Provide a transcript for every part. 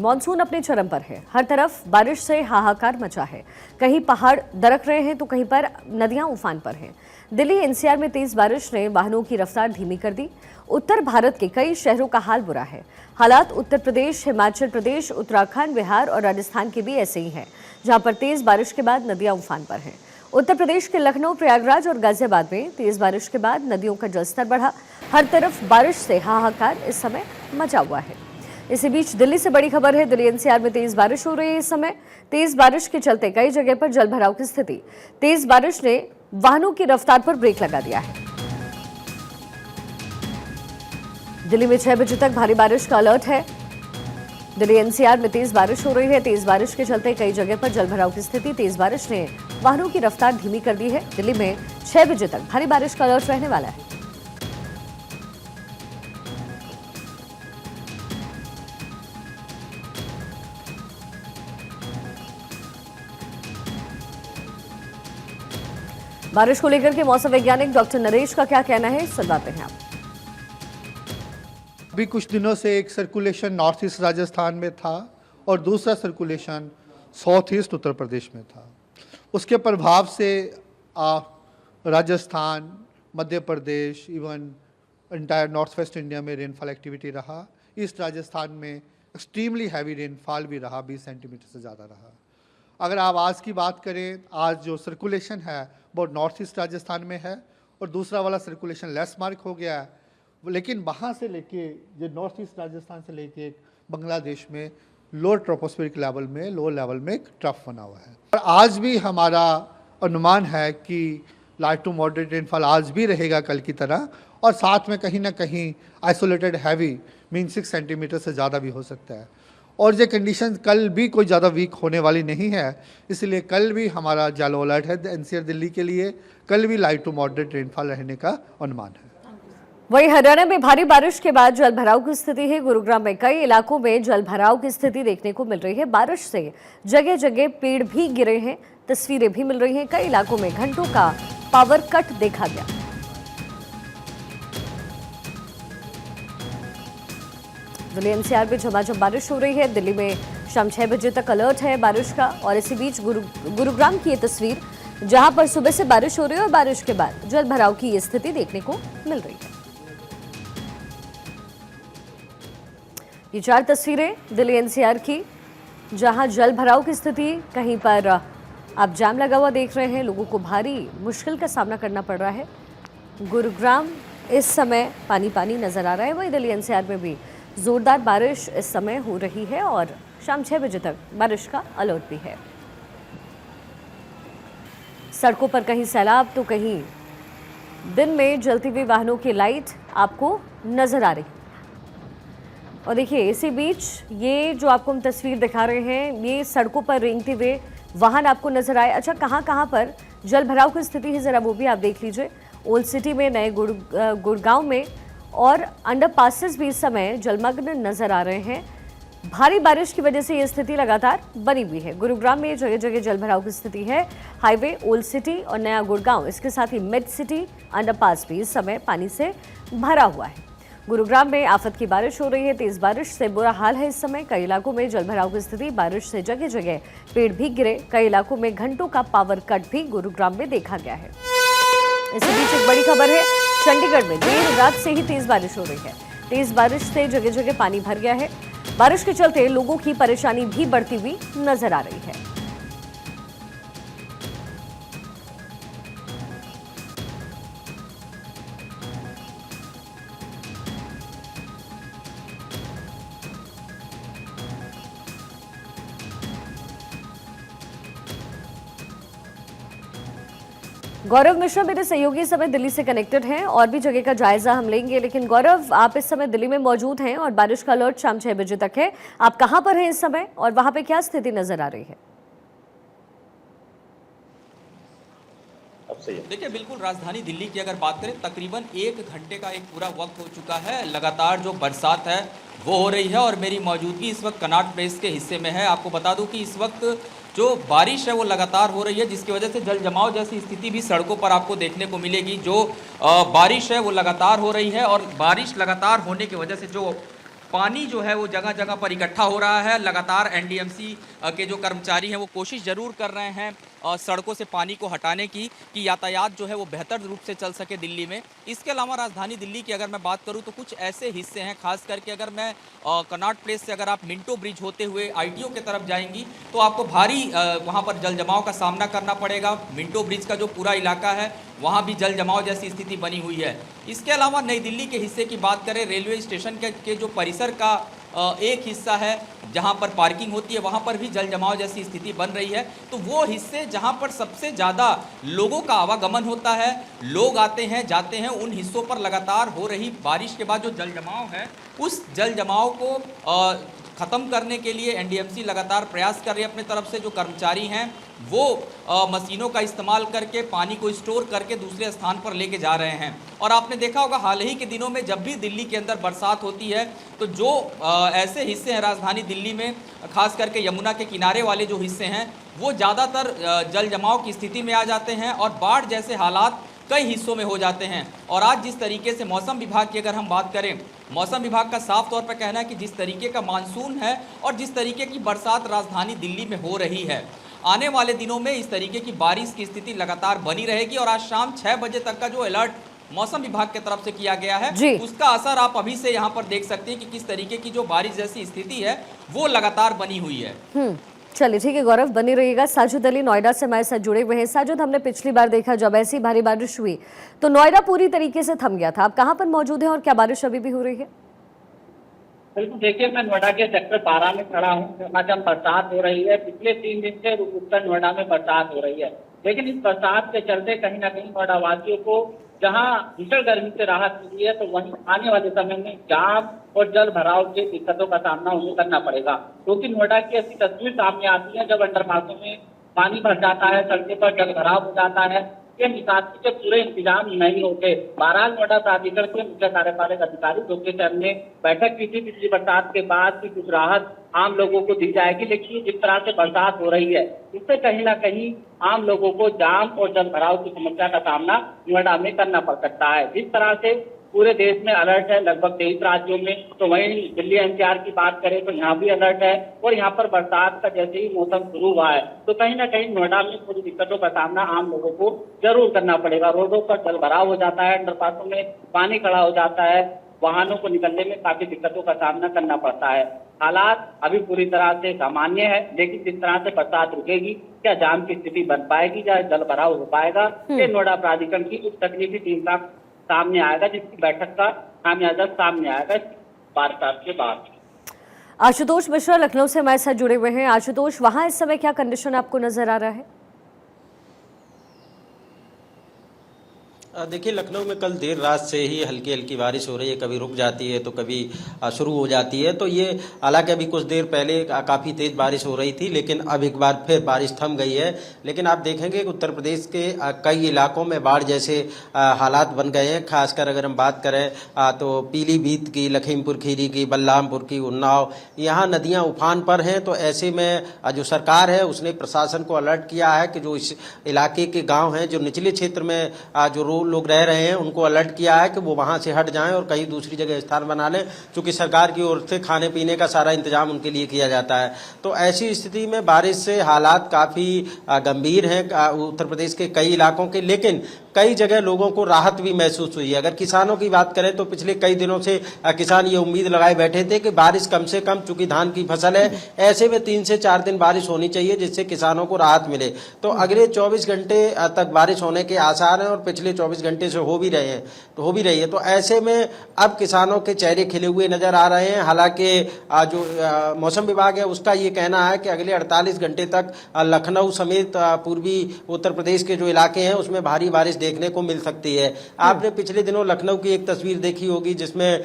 Monsoon अपने चरम पर है। हर तरफ बारिश से हाहाकार मचा है। कहीं पहाड़ दरक रहे हैं तो कहीं पर नदियां उफान पर हैं। दिल्ली एनसीआर में तेज बारिश ने वाहनों की रफ्तार धीमी कर दी। उत्तर भारत के कई शहरों का हाल बुरा है। हालात उत्तर प्रदेश, हिमाचल प्रदेश, उत्तराखंड, बिहार और राजस्थान के भी ऐसे ही हैं, जहां पर तेज बारिश के बाद नदियां उफान पर हैं। उत्तर प्रदेश के लखनऊ, प्रयागराज और गाजियाबाद में तेज बारिश के बाद नदियों का जलस्तर बढ़ा। हर तरफ बारिश से हाहाकार इस समय मचा हुआ है। इसी बीच दिल्ली से बड़ी खबर है। दिल्ली एनसीआर में तेज बारिश हो रही है। इस समय तेज बारिश के चलते कई जगह पर जलभराव की स्थिति। तेज बारिश ने वाहनों की रफ्तार पर ब्रेक लगा दिया है। दिल्ली में 6 बजे तक भारी बारिश का अलर्ट है। दिल्ली एनसीआर में तेज बारिश हो रही है। तेज बारिश के चलते कई जगह पर जलभराव की स्थिति। तेज बारिश ने वाहनों की रफ्तार धीमी कर दी है। दिल्ली में 6 बजे तक भारी बारिश का अलर्ट रहने वाला है। बारिश को लेकर के मौसम वैज्ञानिक डॉक्टर नरेश का क्या कहना है, सुनवाते हैं आप। अभी कुछ दिनों से एक सर्कुलेशन नॉर्थ ईस्ट राजस्थान में था और दूसरा circulation south east Uttar Pradesh में था। उसके प्रभाव से Rajasthan, Madhya Pradesh, even entire north west India में रेनफॉल एक्टिविटी रहा। ईस्ट राजस्थान में एक्सट्रीमली हैवी रेनफॉल भी रहा, 20 सेंटीमीटर से ज़्यादा रहा। अगर आप आज की बात करें, आज जो सर्कुलेशन है वो नॉर्थ ईस्ट राजस्थान में है और दूसरा वाला सर्कुलेशन लेस मार्क हो गया है, लेकिन वहाँ से लेके जो नॉर्थ ईस्ट राजस्थान से लेके बांग्लादेश में लोअर ट्रोपोस्फेरिक लेवल में, लोअर लेवल में एक ट्रफ बना हुआ है। और आज भी हमारा अनुमान है कि लाइट टू मॉडरेट रेनफॉल आज भी रहेगा कल की तरह, और साथ में कहीं ना कहीं आइसोलेटेड हैवी मीन 6 सेंटीमीटर से ज़्यादा भी हो सकता है। और ये कंडीशन कल भी कोई ज़्यादा वीक होने वाली नहीं है, इसलिए कल भी हमारा येलो अलर्ट है एनसीआर दिल्ली के लिए। कल भी लाइट टू मॉडरेट रेनफॉल रहने का अनुमान है। वहीं हरियाणा में भारी बारिश के बाद जलभराव की स्थिति है। गुरुग्राम में कई इलाकों में जलभराव की स्थिति देखने को मिल रही है। बारिश से जगह जगह पेड़ भी गिरे हैं, तस्वीरें भी मिल रही हैं। कई इलाकों में घंटों का पावर कट देखा गया। दिल्ली एनसीआर में झमाझम बारिश हो रही है। दिल्ली में शाम 6 बजे तक अलर्ट है बारिश का। और इसी बीच गुरुग्राम की ये तस्वीर, जहां पर सुबह से बारिश हो रही है और बारिश के बाद जलभराव की ये स्थिति देखने को मिल रही है। ये 4 तस्वीरें दिल्ली एनसीआर की, जहां जलभराव की स्थिति, कहीं पर आप जाम लगा हुआ देख रहे हैं। लोगों को भारी मुश्किल का सामना करना पड़ रहा है। गुरुग्राम इस समय पानी पानी नजर आ रहा है। वहीं दिल्ली एनसीआर में भी जोरदार बारिश इस समय हो रही है और शाम 6 बजे तक बारिश का अलर्ट भी है। सड़कों पर कहीं सैलाब तो कहीं दिन में जलती हुई वाहनों की लाइट आपको नजर आ रही। और देखिए, इसी बीच ये जो आपको हम तस्वीर दिखा रहे हैं, ये सड़कों पर रेंगते हुए वाहन आपको नजर आए। अच्छा, कहाँ कहाँ पर जलभराव की स्थिति है, जरा वो भी आप देख लीजिए। ओल्ड सिटी में, नए गुड़गांव में और अंडरपासेस भी इस समय जलमग्न नजर आ रहे हैं। भारी बारिश की वजह से ये स्थिति लगातार बनी हुई है। गुरुग्राम में जगह जगह जलभराव की स्थिति है। हाईवे, ओल्ड सिटी और नया गुड़गांव, इसके साथ ही मिड सिटी अंडरपास भी इस समय पानी से भरा हुआ है। गुरुग्राम में आफत की बारिश हो रही है। तेज बारिश से बुरा हाल है इस समय। कई इलाकों में जलभराव की स्थिति। बारिश से जगह जगह पेड़ भी गिरे। कई इलाकों में घंटों का पावर कट भी गुरुग्राम में देखा गया है। इसी बीच एक बड़ी खबर है, चंडीगढ़ में देर रात से ही तेज बारिश हो रही है। तेज बारिश से जगह जगह पानी भर गया है। बारिश के चलते लोगों की परेशानी भी बढ़ती हुई नजर आ रही है। गौरव मिश्रा मेरे सहयोगी इस समय दिल्ली से कनेक्टेड हैं और भी जगह का जायजा हम लेंगे। लेकिन गौरव, आप इस समय दिल्ली में मौजूद हैं और बारिश का अलर्ट शाम 6 बजे तक है। आप कहां पर हैं इस समय और वहां पे क्या स्थिति नजर आ रही है? देखिए, बिल्कुल राजधानी दिल्ली की अगर बात करें, तकरीबन 1 घंटे का एक पूरा वक्त हो चुका है। लगातार जो बरसात है वो हो रही है और मेरी मौजूदगी इस वक्त कनॉट प्लेस के हिस्से में है। आपको बता दूं कि इस वक्त जो बारिश है वो लगातार हो रही है, जिसकी वजह से जल जमाव जैसी स्थिति भी सड़कों पर आपको देखने को मिलेगी। जो बारिश है वो लगातार हो रही है और बारिश लगातार होने की वजह से जो पानी जो है वो जगह जगह पर इकट्ठा हो रहा है। लगातार एनडीएमसी के जो कर्मचारी हैं वो कोशिश जरूर कर रहे हैं सड़कों से पानी को हटाने की, कि यातायात जो है वो बेहतर रूप से चल सके दिल्ली में। इसके अलावा राजधानी दिल्ली की अगर मैं बात करूं तो कुछ ऐसे हिस्से हैं, खास करके अगर मैं कनॉट प्लेस से अगर आप मिंटो ब्रिज होते हुए आईटीओ की तरफ जाएंगी तो आपको भारी वहां पर जल जमाव का सामना करना पड़ेगा। मिंटो ब्रिज का जो पूरा इलाका है वहां भी जल जमाव जैसी स्थिति बनी हुई है। इसके अलावा नई दिल्ली के हिस्से की बात करें, रेलवे स्टेशन के जो परिसर का एक हिस्सा है जहां पर पार्किंग होती है, वहां पर भी जल जमाव जैसी स्थिति बन रही है। तो वो हिस्से जहां पर सबसे ज़्यादा लोगों का आवागमन होता है, लोग आते हैं जाते हैं, उन हिस्सों पर लगातार हो रही बारिश के बाद जो जल जमाव है, उस जल जमाव को ख़त्म करने के लिए एनडीएमसी लगातार प्रयास कर रही है। अपने तरफ से जो कर्मचारी हैं वो मशीनों का इस्तेमाल करके पानी को स्टोर करके दूसरे स्थान पर लेके जा रहे हैं। और आपने देखा होगा हाल ही के दिनों में जब भी दिल्ली के अंदर बरसात होती है तो जो ऐसे हिस्से हैं राजधानी दिल्ली में, खास करके यमुना के किनारे वाले जो हिस्से हैं, वो ज़्यादातर जल जमाव की स्थिति में आ जाते हैं और बाढ़ जैसे हालात कई हिस्सों में हो जाते हैं। और आज जिस तरीके से मौसम विभाग की अगर हम बात करें, मौसम विभाग का साफ तौर पर कहना है कि जिस तरीके का मानसून है और जिस तरीके की बरसात राजधानी दिल्ली में हो रही है, आने वाले दिनों में इस तरीके की बारिश की स्थिति लगातार बनी रहेगी। और आज शाम 6 बजे तक का जो अलर्ट मौसम विभाग की तरफ से किया गया है, उसका असर आप अभी से यहाँ पर देख सकते हैं कि किस तरीके की जो बारिश जैसी स्थिति है वो लगातार बनी हुई है। चलिए ठीक है गौरव, बनी रहिएगा। साजिद अली नोएडा से हमारे साथ जुड़े हुए हैं। साजिद, हमने पिछली बार देखा जब ऐसी भारी बारिश हुई तो नोएडा पूरी तरीके से थम गया था। आप कहाँ पर मौजूद हैं और क्या बारिश अभी भी हो रही है? बिल्कुल, देखिए मैं नोएडा के सेक्टर 12 में खड़ा हूँ। जहाँ बरसात हो रही है, पिछले 3 दिन से उत्तर नोएडा में बरसात हो रही है, लेकिन इस बरसात के चलते कहीं ना कहीं नोएडा वासियों को जहाँ भीषण गर्मी से राहत मिली है, तो वहीं आने वाले समय में जाम और जल भराव के दिक्कतों का सामना उन्हें करना पड़ेगा। क्योंकि नोएडा की ऐसी तस्वीर सामने आती है जब अंडरपासों में पानी भर जाता है, सड़कों पर जल भराव हो जाता है, ये निकासी के पूरे इंतजाम नहीं होते। बहरहाल नोएडा प्राधिकरण के मुख्य कार्यपालक अधिकारी लोकेश सर ने बैठक की थी पिछली बरसात के बाद कि कुछ राहत आम लोगों को दी जाएगी, लेकिन जिस तरह से बरसात हो रही है इससे कहीं ना कहीं आम लोगों को जाम और जल भराव की समस्या का सामना नोएडा में करना पड़ सकता है। जिस तरह से पूरे देश में अलर्ट है लगभग 23 राज्यों में, तो वहीं दिल्ली एनसीआर की बात करें तो यहाँ भी अलर्ट है। और यहाँ पर बरसात का जैसे ही मौसम शुरू हुआ है तो कहीं ना कहीं नोएडा में पूरी दिक्कतों का सामना आम लोगों को जरूर करना पड़ेगा। रोडों पर जल भराव हो जाता है, अंडरपासों में पानी खड़ा हो जाता है, वाहनों को निकलने में काफी दिक्कतों का सामना करना पड़ता है। हालात अभी पूरी तरह से सामान्य है, लेकिन जिस तरह से बरसात रुकेगी, क्या जाम की स्थिति बन पाएगी, क्या जल भराव हो पाएगा, ये नोएडा प्राधिकरण की उस तकनीकी टीम का सामने आएगा, जिसकी बैठक का खामियाजा सामने आएगा बरसात के बाद। आशुतोष मिश्रा लखनऊ से हमारे साथ जुड़े हुए हैं। आशुतोष, वहां इस समय क्या कंडीशन आपको नजर आ रहा है? देखिए, लखनऊ में कल देर रात से ही हल्की हल्की बारिश हो रही है, कभी रुक जाती है तो कभी शुरू हो जाती है। तो ये हालांकि अभी कुछ देर पहले काफ़ी तेज़ बारिश हो रही थी, लेकिन अब एक बार फिर बारिश थम गई है। लेकिन आप देखेंगे कि उत्तर प्रदेश के कई इलाकों में बाढ़ जैसे हालात बन गए हैं। खासकर अगर हम बात करें तो पीलीभीत की, लखीमपुर खीरी की, बलरामपुर की, उन्नाव, यहाँ नदियाँ उफान पर हैं। तो ऐसे में जो सरकार है उसने प्रशासन को अलर्ट किया है कि जो इस इलाके के गाँव हैं, जो निचले क्षेत्र में जो लोग रह रहे हैं, उनको अलर्ट किया है कि वो वहां से हट जाएं और कहीं दूसरी जगह स्थान बना लें, क्योंकि सरकार की ओर से खाने पीने का सारा इंतजाम उनके लिए किया जाता है। तो ऐसी स्थिति में बारिश से हालात काफ़ी गंभीर हैं उत्तर प्रदेश के कई इलाकों के, लेकिन कई जगह लोगों को राहत भी महसूस हुई है। अगर किसानों की बात करें तो पिछले कई दिनों से किसान ये उम्मीद लगाए बैठे थे कि बारिश कम से कम, चूंकि धान की फसल है, ऐसे में 3 से 4 दिन बारिश होनी चाहिए जिससे किसानों को राहत मिले। तो अगले 24 घंटे तक बारिश होने के आसार हैं और पिछले 24 घंटे से हो भी रही है। तो ऐसे में अब किसानों के चेहरे खिले हुए नजर आ रहे हैं। हालांकि जो मौसम विभाग है उसका ये कहना है कि अगले 48 घंटे तक लखनऊ समेत पूर्वी उत्तर प्रदेश के जो इलाके हैं उसमें भारी बारिश देखने को मिल सकती है। आपने पिछले दिनों लखनऊ की एक तस्वीर देखी होगी जिसमें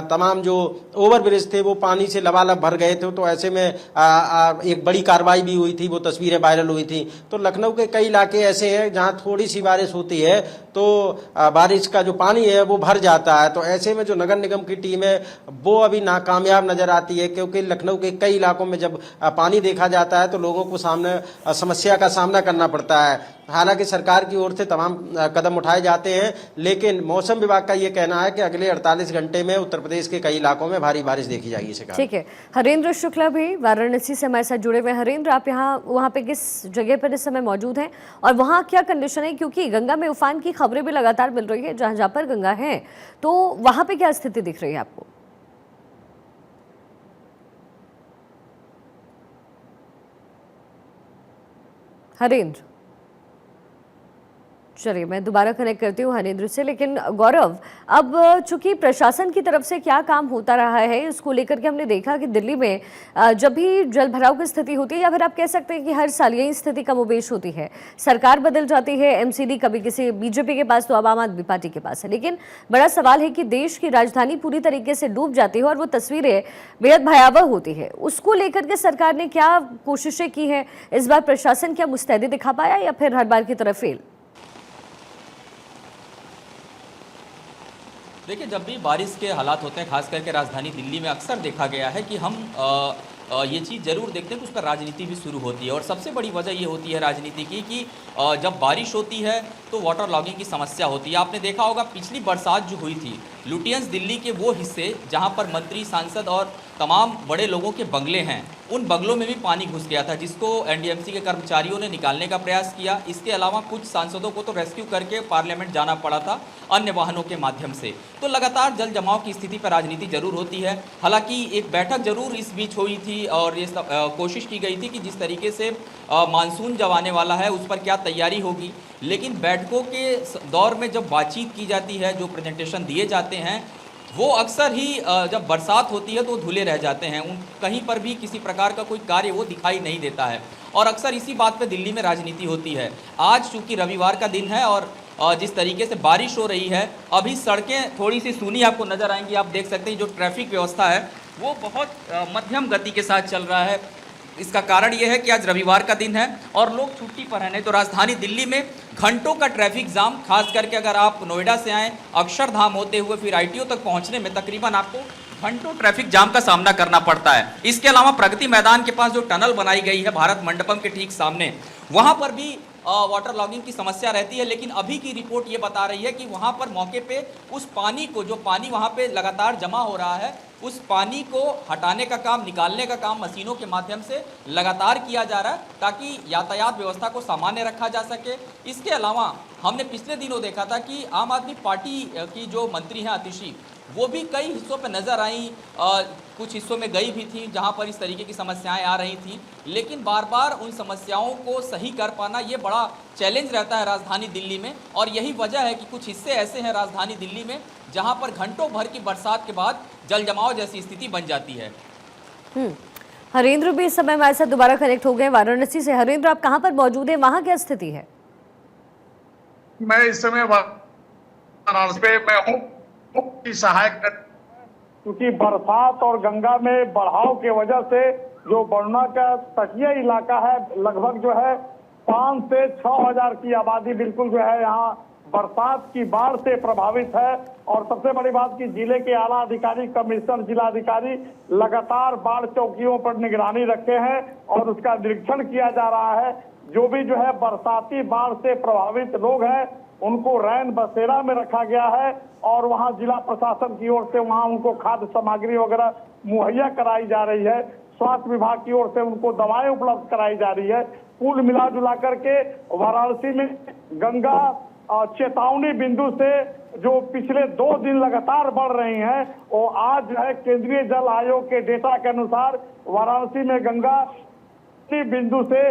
तमाम जो ओवरब्रिज थे वो पानी से लबालब भर गए थे। तो ऐसे में एक बड़ी कार्रवाई भी हुई थी, वो तस्वीरें वायरल हुई थी। तो लखनऊ के कई इलाके ऐसे हैं जहां थोड़ी सी बारिश होती है तो बारिश का जो पानी है वो भर जाता है। तो ऐसे में जो नगर निगम की टीम है वो अभी नाकामयाब नजर आती है, क्योंकि लखनऊ के कई इलाकों में जब पानी देखा जाता है तो लोगों को सामने समस्या का सामना करना पड़ता है। हालांकि सरकार की ओर से तमाम कदम उठाए जाते हैं, लेकिन मौसम विभाग का ये कहना है कि अगले 48 घंटे में उत्तर प्रदेश के कई इलाकों में भारी बारिश देखी जाएगी। ठीक है, हरेंद्र शुक्ला भी वाराणसी से हमारे साथ जुड़े हुए। हरेंद्र, आप वहाँ पे किस जगह पर इस समय मौजूद हैं और वहाँ क्या कंडीशन है, क्योंकि गंगा में उफान की खबरें भी लगातार मिल रही है जहाँ जहाँ पर गंगा है, तो वहाँ पे क्या स्थिति दिख रही है आपको? हरेंद्र, चलिए मैं दोबारा कनेक्ट करती हूँ हरेंद्र से। लेकिन गौरव, अब चूंकि प्रशासन की तरफ से क्या काम होता रहा है इसको लेकर के हमने देखा कि दिल्ली में जब भी जल भराव की स्थिति होती है, या फिर आप कह सकते हैं कि हर साल यही स्थिति कमोबेश होती है, सरकार बदल जाती है, एमसीडी कभी किसी बीजेपी के पास तो अब आम आदमी पार्टी के पास है, लेकिन बड़ा सवाल है कि देश की राजधानी पूरी तरीके से डूब जाती है और वो तस्वीरें बेहद भयावह होती है। उसको लेकर के सरकार ने क्या कोशिशें की हैं? इस बार प्रशासन क्या मुस्तैदी दिखा पाया या फिर हर बार की तरह फेल? देखिए, जब भी बारिश के हालात होते हैं, खास करके राजधानी दिल्ली में अक्सर देखा गया है कि हम ये चीज़ ज़रूर देखते हैं कि उस पर राजनीति भी शुरू होती है। और सबसे बड़ी वजह ये होती है राजनीति की कि जब बारिश होती है तो वाटर लॉगिंग की समस्या होती है। आपने देखा होगा पिछली बरसात जो हुई थी, लुटियंस दिल्ली के वो हिस्से जहाँ पर मंत्री, सांसद और तमाम बड़े लोगों के बंगले हैं, उन बंगलों में भी पानी घुस गया था, जिसको एनडीएमसी के कर्मचारियों ने निकालने का प्रयास किया। इसके अलावा कुछ सांसदों को तो रेस्क्यू करके पार्लियामेंट जाना पड़ा था अन्य वाहनों के माध्यम से। तो लगातार जल जमाव की स्थिति पर राजनीति जरूर होती है। हालांकि एक बैठक जरूर इस बीच हुई थी और ये कोशिश की गई थी कि जिस तरीके से मानसून जब आने वाला है उस पर क्या तैयारी होगी, लेकिन बैठकों के दौर में जब बातचीत की जाती है, जो प्रेजेंटेशन दिए जाते हैं, वो अक्सर ही जब बरसात होती है तो धुले रह जाते हैं। उन कहीं पर भी किसी प्रकार का कोई कार्य वो दिखाई नहीं देता है और अक्सर इसी बात पे दिल्ली में राजनीति होती है। आज चूंकि रविवार का दिन है और जिस तरीके से बारिश हो रही है, अभी सड़कें थोड़ी सी सूनी आपको नज़र आएंगी। आप देख सकते हैं जो ट्रैफिक व्यवस्था है वो बहुत मध्यम गति के साथ चल रहा है। इसका कारण ये है कि आज रविवार का दिन है और लोग छुट्टी पर हैं। नहीं तो राजधानी दिल्ली में घंटों का ट्रैफिक जाम, खास करके अगर आप नोएडा से आएँ अक्षरधाम होते हुए फिर आईटीओ तक पहुंचने में तकरीबन आपको घंटों ट्रैफिक जाम का सामना करना पड़ता है। इसके अलावा प्रगति मैदान के पास जो टनल बनाई गई है भारत मंडपम के ठीक सामने, वहां पर भी वाटर लॉगिंग की समस्या रहती है। लेकिन अभी की रिपोर्ट ये बता रही है कि वहां पर मौके पे उस पानी को, जो पानी वहां पे लगातार जमा हो रहा है, उस पानी को हटाने का काम, निकालने का काम मशीनों के माध्यम से लगातार किया जा रहा है ताकि यातायात व्यवस्था को सामान्य रखा जा सके। इसके अलावा हमने पिछले दिनों देखा था कि आम आदमी पार्टी की जो मंत्री हैं आतिशी, वो भी कई हिस्सों पर नजर आई, कुछ हिस्सों में गई भी थी जहां पर इस तरीके की समस्याएं आ रही थी। लेकिन बार बार उन समस्याओं को सही कर पाना ये बड़ा चैलेंज रहता है राजधानी दिल्ली में। और यही वजह है कि कुछ हिस्से ऐसे हैं राजधानी दिल्ली में जहां पर घंटों भर की बरसात के बाद जल जमाव जैसी स्थिति बन जाती है। हरेंद्र भी इस समय हमारे साथ दोबारा कनेक्ट हो गए वाराणसी से। हरेंद्र, आप कहाँ पर मौजूद हैं, वहाँ क्या स्थिति है? मैं इस समय वाराणसी पे मैं हूँ की सहायक, क्योंकि बरसात और गंगा में बढ़ाव की वजह से जो बरुणा का तटीय इलाका है, लगभग जो है 5 से 6 हजार की आबादी बिल्कुल जो है यहाँ बरसात की बाढ़ से प्रभावित है। और सबसे बड़ी बात कि जिले के आला अधिकारी, कमिश्नर, जिलाधिकारी लगातार बाढ़ चौकियों पर निगरानी रखे हैं और उसका निरीक्षण किया जा रहा है। जो भी जो है बरसाती बाढ़ से प्रभावित लोग हैं उनको रैन बसेरा में रखा गया है और वहां जिला प्रशासन की ओर से वहां उनको खाद्य सामग्री वगैरह मुहैया कराई जा रही है। स्वास्थ्य विभाग की ओर से उनको दवाएं उपलब्ध कराई जा रही है। कुल मिला जुला करके वाराणसी में गंगा चेतावनी बिंदु से जो पिछले 2 दिन लगातार बढ़ रही हैं, वो आज जो है केंद्रीय जल आयोग के डेटा के अनुसार वाराणसी में गंगा बिंदु से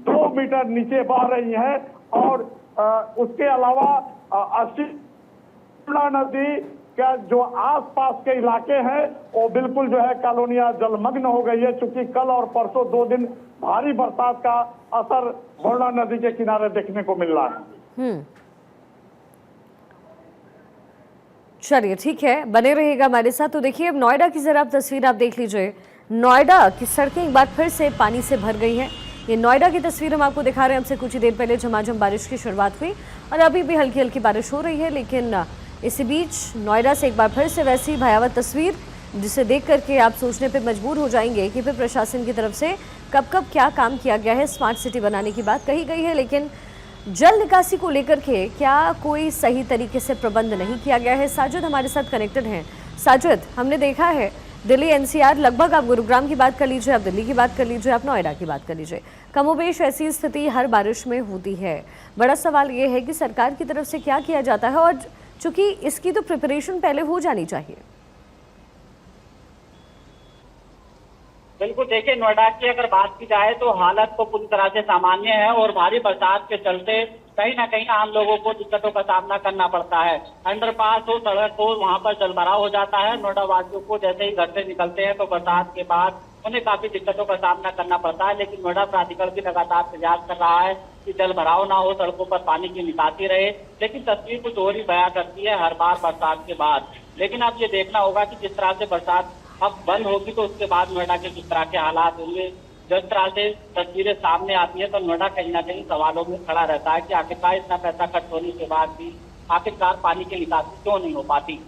2 मीटर नीचे बह रही है। और उसके अलावा 80 नदी का जो आसपास के इलाके हैं वो बिल्कुल जो है कॉलोनियां जलमग्न हो गई है, चूंकि कल और परसों 2 दिन भारी बरसात का असर वरुणा नदी के किनारे देखने को मिल रहा है। चलिए ठीक है, बने रहिएगा हमारे साथ। तो देखिए अब नोएडा की जरा तस्वीर आप देख लीजिए। नोएडा की सड़कें एक बार फिर से पानी से भर गई हैं। ये नोएडा की तस्वीर हम आपको दिखा रहे हैं। हमसे कुछ ही देर पहले झमाझम बारिश की शुरुआत हुई और अभी भी हल्की हल्की बारिश हो रही है, लेकिन इसी बीच नोएडा से एक बार फिर से वैसी भयावह तस्वीर जिसे देख करके आप सोचने पे मजबूर हो जाएंगे कि फिर प्रशासन की तरफ से कब कब क्या काम किया गया है। स्मार्ट सिटी बनाने की बात कही गई है, लेकिन जल निकासी को लेकर के क्या कोई सही तरीके से प्रबंध नहीं किया गया है? साजिद हमारे साथ कनेक्टेड हैं। साजिद, हमने देखा है दिल्ली एनसीआर, लगभग आप गुरुग्राम की बात कर लीजिए, आप दिल्ली की बात कर लीजिए, आप नोएडा की बात कर लीजिए, कमोबेश ऐसी स्थिति हर बारिश में होती है। बड़ा सवाल ये है कि सरकार की तरफ से क्या किया जाता है, और चूंकि इसकी तो प्रिपरेशन पहले हो जानी चाहिए। बिल्कुल, देखिए नोएडा की अगर बात की जाए तो हालत तो पूरी तरह से सामान्य है और भारी बरसात के चलते कहीं ना कहीं आम लोगों को दिक्कतों का सामना करना पड़ता है। अंडरपास हो, सड़क हो, वहां पर जलभराव हो जाता है। नोएडा वासियों को जैसे ही घर से निकलते हैं तो बरसात के बाद उन्हें काफी दिक्कतों का सामना करना पड़ता है। लेकिन नोएडा प्राधिकरण भी लगातार प्रयास कर रहा है कि जल भराव ना हो, सड़कों पर पानी की निकासी रहे, लेकिन तस्वीर कुछ और ही बयां करती है हर बार बरसात के बाद। लेकिन अब ये देखना होगा कि जिस तरह से बरसात अब बंद होगी तो उसके बाद नोएडा के किस तरह के हालात होंगे। जिस तरह से तस्वीरें सामने आती है तो नोएडा कहीं ना कहीं सवालों में खड़ा रहता है कि आखिरकार इतना पैसा खर्च होने के बाद भी आखिरकार पानी की निकासी क्यों नहीं हो पाती।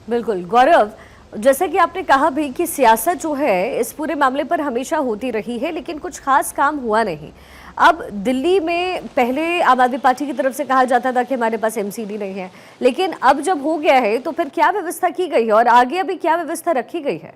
बिल्कुल गौरव, जैसे कि आपने कहा भी कि सियासत जो है इस पूरे मामले पर हमेशा होती रही है, लेकिन कुछ खास काम हुआ नहीं। अब दिल्ली में पहले आम आदमी पार्टी की तरफ से कहा जाता था कि हमारे पास एमसीडी नहीं है, लेकिन अब जब हो गया है तो फिर क्या व्यवस्था की गई है और आगे अभी क्या व्यवस्था रखी गई है?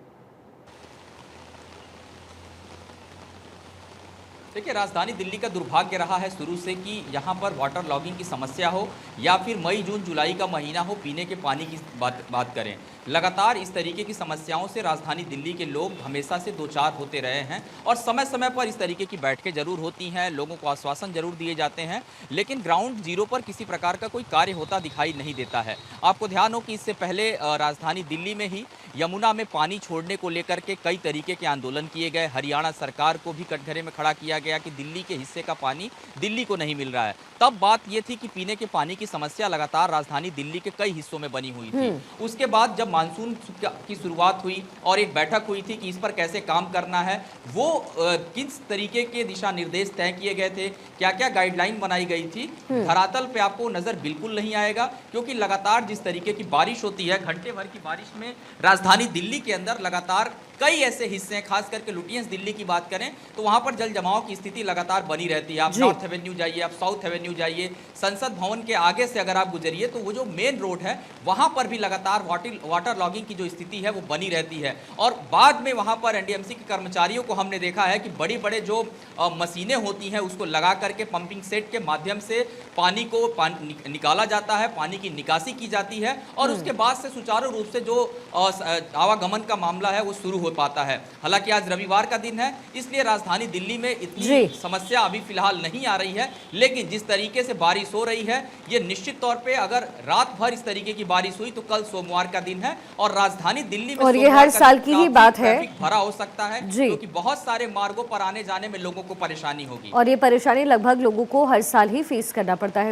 देखिए, राजधानी दिल्ली का दुर्भाग्य रहा है शुरू से कि यहाँ पर वाटर लॉगिंग की समस्या हो या फिर मई जून जुलाई का महीना हो, पीने के पानी की बात करें, लगातार इस तरीके की समस्याओं से राजधानी दिल्ली के लोग हमेशा से दो चार होते रहे हैं। और समय समय पर इस तरीके की बैठकें जरूर होती हैं, लोगों को आश्वासन जरूर दिए जाते हैं, लेकिन ग्राउंड जीरो पर किसी प्रकार का कोई कार्य होता दिखाई नहीं देता है। आपको ध्यान हो कि इससे पहले राजधानी दिल्ली में ही यमुना में पानी छोड़ने को लेकर के कई तरीके के आंदोलन किए गए। हरियाणा सरकार को भी कटघरे में खड़ा किया गया कि दिल्ली के हिस्से का पानी दिल्ली को नहीं मिल रहा है। तब बात यह थी कि पीने के पानी की समस्या लगातार राजधानी दिल्ली के कई हिस्सों में बनी हुई थी। उसके बाद जब मानसून की शुरुआत हुई और एक बैठक हुई थी कि इस पर कैसे काम करना है, वो किस तरीके के दिशा निर्देश तय किए गए थे, क्या क्या गाइडलाइन बनाई गई थी, धरातल पे आपको नजर बिल्कुल नहीं आएगा। क्योंकि लगातार जिस तरीके की बारिश होती है, घंटे भर की बारिश में राजधानी दिल्ली के अंदर लगातार कई ऐसे हिस्से हैं, खास करके लुटियंस दिल्ली की बात करें तो वहां पर जल जमाव की स्थिति लगातार बनी रहती है। आप नॉर्थ एवेन्यू जाइए, आप साउथ एवेन्यू जाइए, संसद भवन के आगे से अगर आप गुजरिए तो वो जो मेन रोड है वहां पर भी लगातार वाटर लॉगिंग की जो स्थिति है वो बनी रहती है। और बाद में वहां पर एनडीएमसी के कर्मचारियों को हमने देखा है कि बड़ी बड़े जो मशीनें होती हैं उसको लगा करके पंपिंग सेट के माध्यम से पानी को निकाला जाता है, पानी की निकासी की जाती है और उसके बाद से सुचारू रूप से जो आवागमन का मामला है वो शुरू हो पाता है। हालांकि आज रविवार का दिन है, इसलिए राजधानी दिल्ली में इतनी समस्या अभी फिलहाल नहीं आ रही है, लेकिन जिस तरीके से बारिश हो रही है ये निश्चित तौर पे अगर रात भर इस तरीके की बारिश हुई तो कल सोमवार का दिन है और राजधानी दिल्ली में और ये हर साल की ही बात है, भरा हो सकता है क्योंकि बहुत सारे मार्गों पर आने जाने में लोगों को परेशानी होगी और ये परेशानी लगभग लोगों को हर साल ही फेस करना पड़ता है।